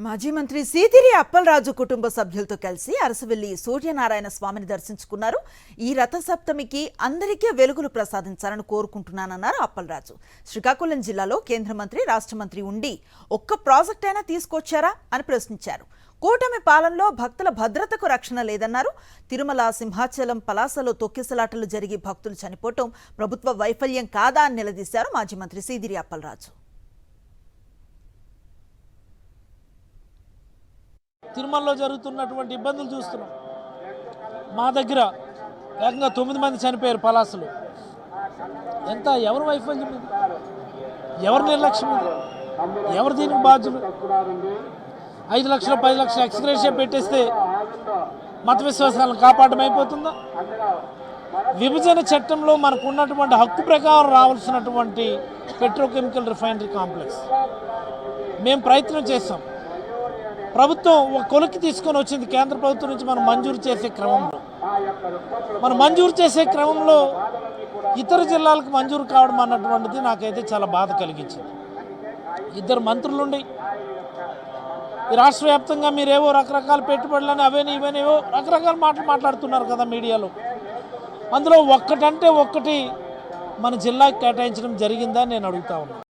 మాజీ మంత్రి సీదిరి అప్పలరాజు కుటుంబ సభ్యులతో కలిసి అరసవెల్లి సూర్యనారాయణ స్వామిని దర్శించుకున్నారు. ఈ రథసప్తమికి అందరికీ వెలుగులు ప్రసాదించాలని కోరుకుంటున్నానన్నారు అప్పలరాజు. శ్రీకాకుళం జిల్లాలో కేంద్ర మంత్రి, రాష్ట్ర మంత్రి ఉండి ఒక్క ప్రాజెక్ట్ అయినా తీసుకొచ్చారా అని ప్రశ్నించారు. కూటమి పాలనలో భక్తుల భద్రతకు రక్షణ లేదన్నారు. తిరుమల, సింహాచలం, పలాసలో తొక్కిసలాటలు జరిగి భక్తులు చనిపోవటం ప్రభుత్వ వైఫల్యం కాదా అని నిలదీశారు మాజీ మంత్రి సీదిరి అప్పలరాజు. తిరుమలలో జరుగుతున్నటువంటి ఇబ్బందులు చూస్తున్నాం. మా దగ్గర ఏకంగా 9 మంది చనిపోయారు పలాసలు. ఎంత ఎవరు వైఫల్యం ఇది? ఎవరు నిర్లక్ష్యం ఇది? ఎవరు దీనికి బాధ్యులు? 5 లక్షలు 10 లక్షలు ఎక్స్గ్రేషియా పెట్టేస్తే మత విశ్వాసాలను కాపాడడం అయిపోతుందా? విభజన చట్టంలో మనకు ఉన్నటువంటి హక్కు ప్రకారం రావాల్సినటువంటి పెట్రోకెమికల్ రిఫైనరీ కాంప్లెక్స్ మేము ప్రయత్నం చేస్తాం. ప్రభుత్వం ఒక కొలిక్కి తీసుకొని వచ్చింది కేంద్ర ప్రభుత్వం నుంచి మనం మంజూరు చేసే క్రమంలో ఇతర జిల్లాలకు మంజూరు కావడం అన్నటువంటిది నాకైతే చాలా బాధ కలిగించింది. 2 మంత్రులుండి ఈ రాష్ట్ర వ్యాప్తంగా మీరేవో రకరకాల పెట్టుబడులని ఇవనేవో రకరకాల మాటలు మాట్లాడుతున్నారు కదా మీడియాలో. అందులో ఒక్కటంటే ఒక్కటి మన జిల్లాకి కేటాయించడం జరిగిందని నేను అడుగుతా ఉన్నాను.